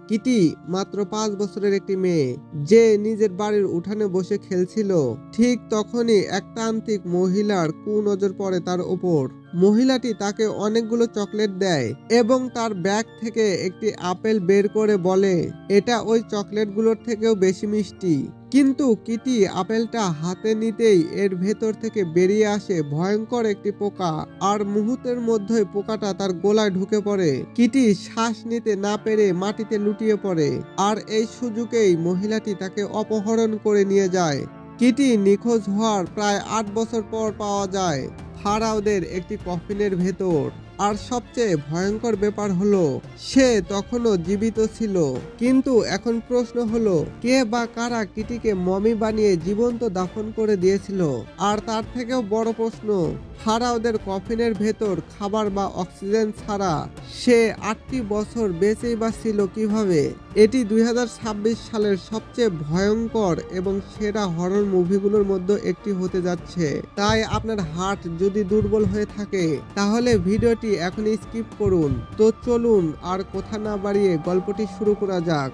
Kitty মাত্র 5 বছরের একটি মেয়ে, যে নিজের বাড়ির উঠানে বসে খেলছিল। ঠিক তখনই এক তান্ত্রিক মহিলার কুনজর পড়ে তার ওপর। মহিলাটি তাকে অনেকগুলো চকলেট দেয় এবং তার ব্যাগ থেকে একটি আপেল বের করে বলে এটা ওই চকলেটগুলোর থেকেও বেশি মিষ্টি। কিন্তু কিটি আপেলটা হাতে নিতেই এর ভেতর থেকে বেরিয়ে আসে ভয়ঙ্কর একটি পোকা, আর মুহূর্তের মধ্যেই পোকাটা তার গলায় ঢুকে পড়ে। কিটি শ্বাস নিতে না পেরে মাটিতে লুটিয়ে পড়ে, আর এই সুযোগেই মহিলাটি তাকে অপহরণ করে নিয়ে যায়। কিটি নিখোঁজ হওয়ার প্রায় 8 বছর পর পাওয়া যায় ফারাওদের একটি কফিনের ভেতর। আর সবচেয়ে ভয়ঙ্কর ব্যাপার হলো সে তখনও জীবিত ছিল। কিন্তু এখন প্রশ্ন হলো কে বা কারা কিটিকে মমি বানিয়ে জীবন্ত দাফন করে দিয়েছিল। আর তার থেকেও বড় প্রশ্ন, ফারাওদের কফিনের ভেতর খাবার বা অক্সিজেন ছাড়া সে 8টি বছর বেঁচেই বা ছিল কিভাবে। এটি 2026 সালের সবচেয়ে ভয়ঙ্কর এবং সেরা হরর মুভিগুলোর মধ্যে একটি হতে যাচ্ছে। তাই আপনার হার্ট যদি দুর্বল হয়ে থাকে তাহলে ভিডিওটি এখনই স্কিপ করুন। তো চলুন আর কথা না বাড়িয়ে গল্পটি শুরু করা যাক।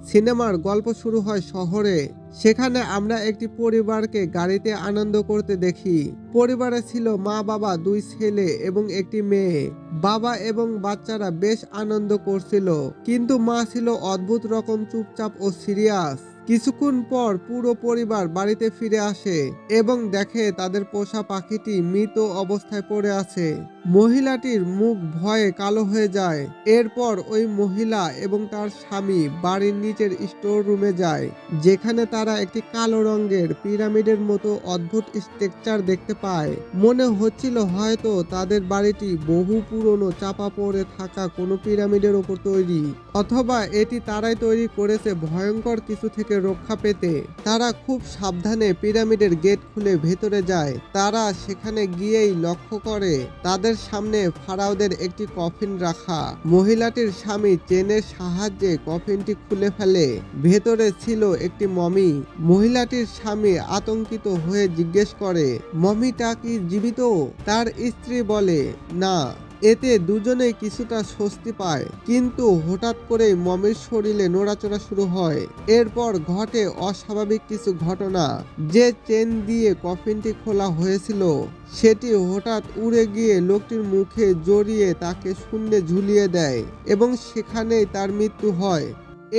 সিনেমার গল্প শুরু হয় শহরে। সেখানে আমরা একটি পরিবারকে গাড়িতে আনন্দ করতে দেখি। পরিবারে ছিল মা, বাবা, 2 ছেলে এবং একটি মেয়ে। বাবা এবং বাচ্চারা বেশ আনন্দ করছিল, কিন্তু মা ছিল অদ্ভুত রকম চুপচাপ ও সিরিয়াস। কিছুক্ষণ পর পুরো পরিবার বাড়িতে ফিরে আসে এবং দেখে তাদের পোষা পাখিটি মৃত অবস্থায় পড়ে আছে। মহিলাটির মুখ ভয়ে কালো হয়ে যায়। এরপর ওই মহিলা এবং তার স্বামী বাড়ির নিচের স্টোর রুমে যায়, যেখানে তারা একটি কালো রঙের পিরামিডের মতো অদ্ভুত স্ট্রাকচার দেখতে পায়। মনে হচ্ছিল হয়তো তাদের বাড়িটি বহু পুরনো চাপা পড়ে থাকা কোনো পিরামিডের ওপর তৈরি, অথবা এটি তারাই তৈরি করেছে ভয়ঙ্কর কিছু থেকে রক্ষা পেতে। তারা খুব সাবধানে পিরামিডের গেট খুলে ভেতরে যায়। তারা সেখানে গিয়েই লক্ষ্য করে তাদের সামনে ফারাওদের একটি কফিন রাখা। মহিলাটির স্বামী চেনের সাহায্যে কফিনটি খুলে ফেলে। ভেতরে ছিল একটি মমি। মহিলাটির স্বামী আতঙ্কিত হয়ে জিজ্ঞেস করে, মমিটা কি জীবিত? তার স্ত্রী বলে, না। এতে দুজনেই কিছুটা স্বস্তি পায়, কিন্তু হঠাৎ করেই মমির শরীরে নড়াচড়া শুরু হয়। এরপর ঘটে অস্বাভাবিক কিছু ঘটনা। যে চেন দিয়ে কফিনটি খোলা হয়েছিল সেটি হঠাৎ উড়ে গিয়ে লোকটির মুখে জড়িয়ে তাকে শূন্যে ঝুলিয়ে দেয় এবং সেখানেই তার মৃত্যু হয়।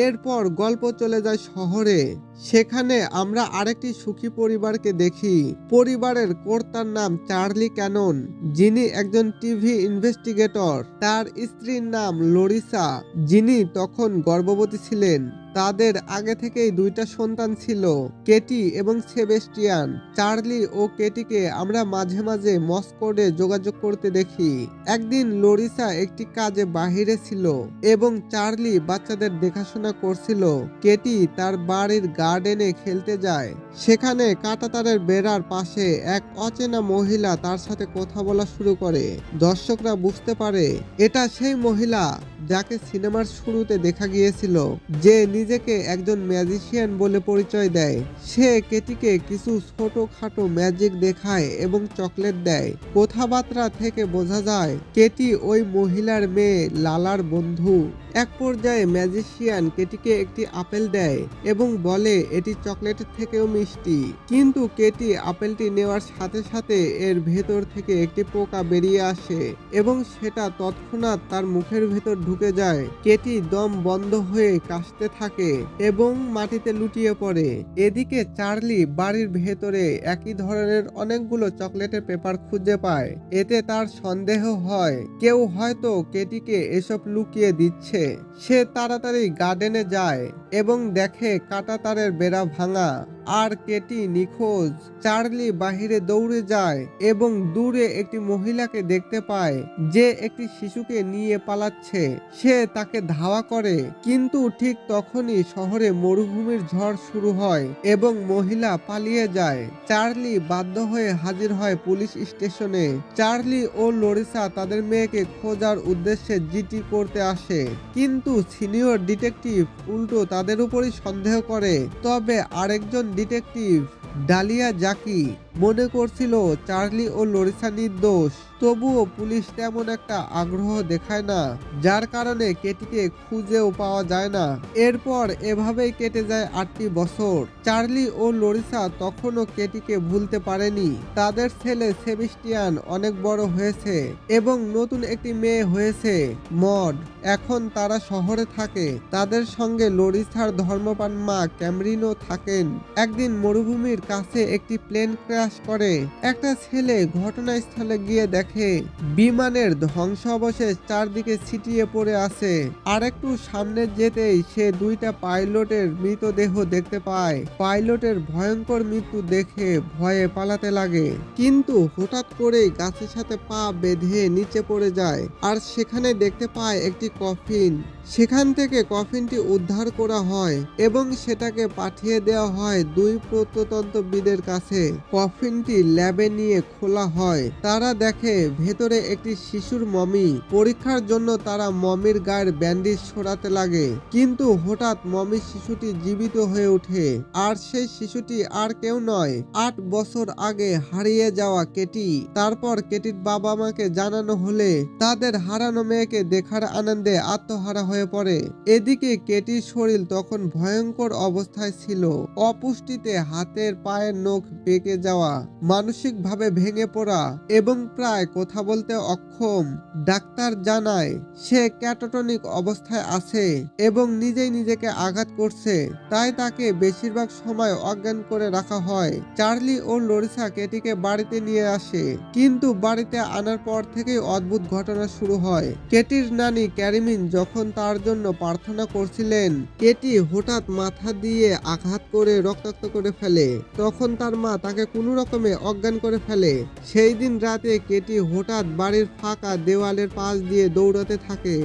এরপর গল্প চলে যায় শহরে। সেখানে আমরা আরেকটি সুখী পরিবারকে দেখি। পরিবারের কর্তার নাম চার্লি ক্যানন, যিনি একজন টিভি ইনভেস্টিগেটর। তার স্ত্রীর নাম লরিসা, যিনি তখন গর্ভবতী ছিলেন। তাদের আগে থেকেই 2টা সন্তান ছিল, কেটি এবং সেবেস্টিয়ান। চার্লি ও কেটিকে আমরা মাঝে মাঝে মস্কোতে যোগাযোগ করতে দেখি। একদিন লরিসা একটি কাজে বাহিরে ছিল এবং চার্লি বাচ্চাদের দেখাশোনা করছিল। কেটি তার বাড়ির গার্ডেনে খেলতে যায়। সেখানে কাঁটাতারের বেড়ার পাশে এক অচেনা মহিলা তার সাথে কথা বলা শুরু করে। দর্শকরা বুঝতে পারে এটা সেই মহিলা যাকে সিনেমার শুরুতে দেখা গিয়েছিল, যে নিজেকে একজন ম্যাজিশিয়ান বলে পরিচয় দেয়। সে কেটিকে কিছু ছোটখাটো ম্যাজিক দেখায় এবং চকলেট দেয়। কথাবার্তা থেকে বোঝা যায় কেটি ওই মহিলার মেয়ে লালার বন্ধু। এক পর্যায়ে ম্যাজিশিয়ান কেটিকে একটি আপেল দেয় এবং বলে এটি চকলেটের থেকেও মিষ্টি। কিন্তু কেটি আপেলটি নেওয়ার সাথে সাথে এর ভেতর থেকে একটি পোকা বেরিয়ে আসে এবং সেটা তৎক্ষণাৎ তার মুখের ভেতর ঢুকে যায়। কেটি দম বন্ধ হয়ে কাশতে থাকে এবং মাটিতে লুটিয়ে পড়ে। এদিকে চার্লি বাড়ির ভেতরে একই ধরনের অনেকগুলো চকলেটের পেপার খুঁজে পায়। এতে তার সন্দেহ হয় কেউ হয়তো কেটিকে এসব লুকিয়ে দিচ্ছে। সে তাড়াতাড়ি গার্ডেনে যায় এবং দেখে কাঁটাতারের বেড়া ভাঙা আর কেটি নিখোঁজ। চার্লি বাহিরে দৌড়ে যায় এবং দূরে একটি মহিলাকে দেখতে পায় যে একটি শিশুকে নিয়ে পালাচ্ছে। সে তাকে ধাওয়া করে, কিন্তু ঠিক তখনই শহরে মরুভূমির ঝড় শুরু হয় এবং মহিলা পালিয়ে যায়। চার্লি বাধ্য হয়ে হাজির হয় পুলিশ স্টেশনে। চার্লি ও লরিসা তাদের মেয়েকে খোঁজার উদ্দেশ্যে জিডি করতে আসে, কিন্তু সিনিয়র ডিটেকটিভ উল্টো তাদের উপরই সন্দেহ করে। তবে আরেকজন ডিটেকটিভ ডালিয়া জাকি মনে করছিল চার্লি ও লরিসা নির্দোষ। তবুও পুলিশ তেমন একটা আগ্রহ দেখায় না, যার কারণে কেটিকে খুঁজেও পাওয়া যায় না। এরপর এভাবেই কেটে যায় 8টি বছর। চার্লি ও লরিসা তখনও কেটিকে ভুলতে পারেনি। তাদের ছেলে সেবাস্টিয়ান অনেক বড় হয়েছে এবং নতুন একটি মেয়ে হয়েছে, মড। এখন তারা শহরে থাকে। তাদের সঙ্গে লরিসার ধর্মপ্রাণ মা ক্যামরিনও থাকেন। একদিন মরুভূমির কাছে একটি প্লেন ক্র্যাশ করে। একটা ছেলে ঘটনাস্থলে গিয়ে দেখে বিমানের ধ্বংসাবশেষ চারদিকে ছিটিয়ে পড়ে আছে। আর একটু সামনে যেতেই সে 2টা পাইলটের মৃতদেহ দেখতে পায়। পাইলটের ভয়ঙ্কর মৃত্যু দেখে ভয়ে পালাতে লাগে, কিন্তু হঠাৎ করেই গাছের সাথে পা বেঁধে নিচে পড়ে যায়। আর সেখানে দেখতে পায় একটি কফিন। সেখান থেকে কফিনটি উদ্ধার করা হয় এবং সেটাকে পাঠিয়ে দেওয়া হয় 2 প্রত্নতত্ত্ববিদের কাছে। কফিনটি ল্যাবে নিয়ে খোলা হয়। তারা দেখে ভেতরে একটি শিশুর মমি। পরীক্ষার জন্য তারা মমির গায়ের ব্যান্ডেজ সরাতে লাগে, কিন্তু হঠাৎ মমির শিশুটি জীবিত হয়ে ওঠে। আর সেই শিশুটি আর কেউ নয়, 8 বছর আগে হারিয়ে যাওয়া কেটি। তারপর কেটির বাবা মাকে জানানো হলে তাদের হারানো মেয়েকে দেখার আনন্দে আত্মহারা হয়ে পড়ে। এদিকে কেটির শরীর তখন ভয়ঙ্কর অবস্থায় ছিল। অপুষ্টিতে হাতের পায়ের নখ বেঁকে যাওয়া, মানসিকভাবে ভেঙে পড়া এবং প্রায় কথা বলতে অক্ষম। ডাক্তার জানায় সে ক্যাটাটনিক অবস্থায় আছে এবং নিজেই নিজেকে আঘাত করছে, তাই তাকে বেশিরভাগ সময় অজ্ঞান করে রাখা হয়। চার্লি ও লরিসা কেটিকে বাড়িতে নিয়ে আসে, কিন্তু বাড়িতে আনার পর থেকেই অদ্ভুত ঘটনা শুরু হয়। কেটির নানি ক্যারিমিন যখন তার জন্য প্রার্থনা করছিলেন, কেটি হঠাৎ মাথা দিয়ে আঘাত করে রক্তাক্ত করে ফেলে। তখন তার মা তাকে কোনো রকমে অজ্ঞান করে ফেলে। সেই দিন রাতে কেটি হঠাৎ বাড়ির ফাঁকা দেওয়ালের পাশ দিয়ে দৌড়াতে থাকে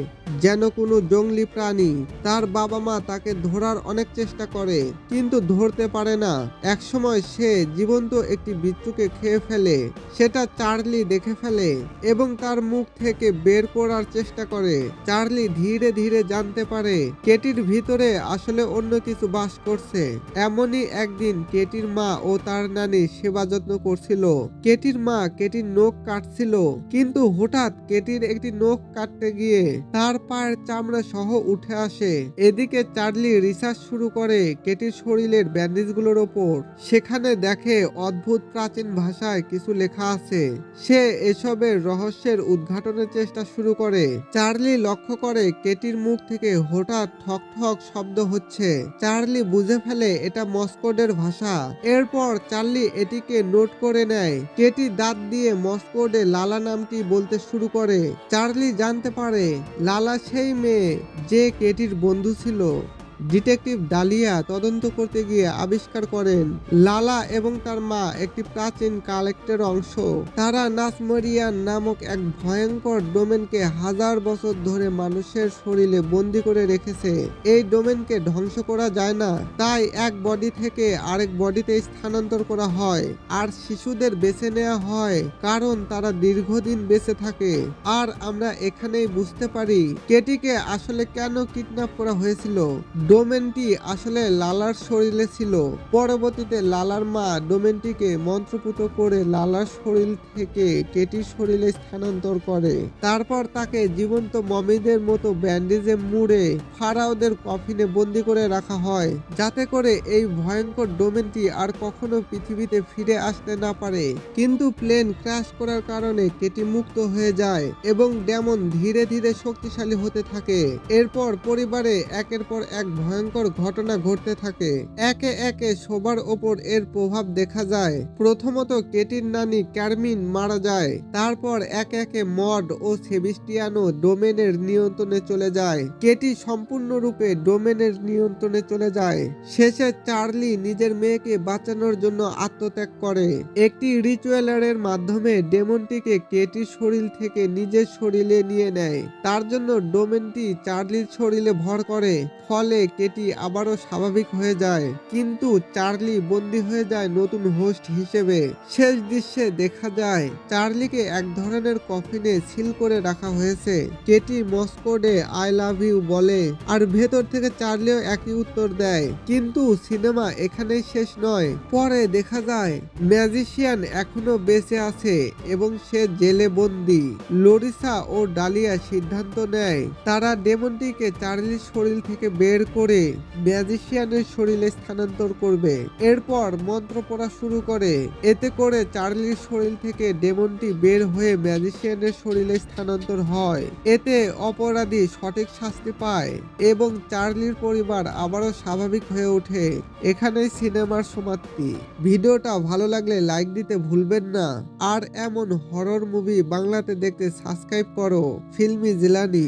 যেন কোনো জঙ্গলি প্রাণী। তার বাবা মা তাকে ধরার অনেক চেষ্টা করে, কিন্তু ধরতে পারে না। একসময় সে জীবন্ত একটি বিচ্ছুকে খেয়ে ফেলে। সেটা চার্লি দেখে ফেলে এবং তার মুখ থেকে বের করার চেষ্টা করে। চার্লি ধীরে ধীরে জানতে পারে কেটির ভিতরে আসলে অন্য কিছু বাস করছে। এমনই একদিন কেটির মা ও তার নানি সেবা যত্ন করছিল। কেটির মা কেটির নখ কাটছিল, কিন্তু হঠাৎ কেটির একটি নখ কাটতে গিয়ে তার পায়ের চামড়া সহ উঠে আসে। এদিকে চার্লি রিসার্চ শুরু করে কেটির শরীরের ব্যান্ডেজগুলোর ওপর। সেখানে দেখে অদ্ভুত প্রাচীন ভাষায় কিছু লেখা আছে। সে এসবের রহস্যের উদ্ঘাটনের চেষ্টা শুরু করে। চার্লি লক্ষ্য করে কেটির মুখ থেকে হঠাৎ ঠক ঠক শব্দ হচ্ছে। চার্লি বুঝে ফেলে এটা মসকোডের ভাষা। এরপর চার্লি এটিকে নোট করে নেয়। কেটি দাঁত দিয়ে মসকোডে লালা নামটি বলতে শুরু করে। চার্লি জানতে পারে লালা সেই মেয়ে যে কেটির বন্ধু ছিল। ডিটেকটিভ ডালিয়া তদন্ত করতে গিয়ে আবিষ্কার করেন লালা এবং তার মা একটি প্রাচীন কালেক্টের অংশ। তারা নাসমরিয়ান নামক এক ভয়ঙ্কর ডোমেনকে 1000 বছর ধরে মানুষের শরীরে বন্দি করে রেখেছে। এই ডোমেনকে ধ্বংস করা যায় না, তাই এক বডি থেকে আরেক বডিতে স্থানান্তর করা হয়। আর শিশুদের বেছে নেওয়া হয় কারণ তারা দীর্ঘদিন বেঁচে থাকে। আর আমরা এখানেই বুঝতে পারি কেটিকে আসলে কেন কিডন্যাপ করা হয়েছিল। ডোমেনটি আসলে লালার শরীরে ছিল। পরবর্তীতে লালার মা ডোমেনটিকে মন্ত্রপুত করে লালার শরীর থেকে কেটির শরীরে স্থানান্তর করে। তারপর তাকে জীবন্ত মমিদের মতো ব্যান্ডেজে মুড়ে ফারাওদের কফিনে বন্দি করে রাখা হয়, যাতে করে এই ভয়ঙ্কর ডোমেনটি আর কখনো পৃথিবীতে ফিরে আসতে না পারে। কিন্তু প্লেন ক্র্যাশ করার কারণে কেটি মুক্ত হয়ে যায় এবং ডেমন ধীরে ধীরে শক্তিশালী হতে থাকে। এরপর পরিবারে একের পর এক ভয়ঙ্কর ঘটনা ঘটতে থাকে। একে একে সবার ওপর এর প্রভাব দেখা যায়। প্রথমত কেটির নানি ক্যারমিন মারা যায়। তারপর একে একে মড ও সেবাস্টিয়ানো ডোমেনের নিয়ন্ত্রণে চলে যায়। কেটি সম্পূর্ণরূপে ডোমেনের নিয়ন্ত্রণে চলে যায়। শেষে চার্লি নিজের মেয়েকে বাঁচানোর জন্য আত্মত্যাগ করে। একটি রিচুয়ালের মাধ্যমে ডেমনটিকে কেটির শরীর থেকে নিজের শরীরে নিয়ে নেয়। তার জন্য ডোমেনটি চার্লির শরীরে ভর করে। ফলে কেটি আবারও স্বাভাবিক হয়ে যায়, কিন্তু চার্লি বন্দী হয়ে যায় নতুন হোস্ট হিসেবে। শেষ দৃশ্যে দেখা যায় চার্লিকে এক ধরনের কফিনে সিল করে রাখা হয়েছে। কেটি মস্কোডে আই লাভ ইউ বলে, আর ভেতর থেকে চার্লিও একই উত্তর দেয়। কিন্তু সিনেমা এখানেই শেষ নয়। পরে দেখা যায় ম্যাজিশিয়ান এখনো বেঁচে আছে এবং সে জেলে বন্দী। লরিসা ও ডালিয়া সিদ্ধান্ত নেয় তারা ডেমনটিকে চার্লির শরীর থেকে বের করে ম্যাজিশিয়ানের শরীরে স্থানান্তর করবে। এরপর মন্ত্র পড়া শুরু করে। এতে করে চার্লির শরীর থেকে ডেমনটি বের হয়ে ম্যাজিশিয়ানের শরীরে স্থানান্তর হয়। এতে অপরাধী সঠিক শাস্তি পায় এবং চার্লির পরিবার আবারও স্বাভাবিক হয়ে ওঠে। এখানেই সিনেমার সমাপ্তি। ভিডিওটা ভালো লাগলে লাইক দিতে ভুলবেন না। আর এমন হরর মুভি বাংলাতে দেখতে সাবস্ক্রাইব করো ফিল্মি জিলানি।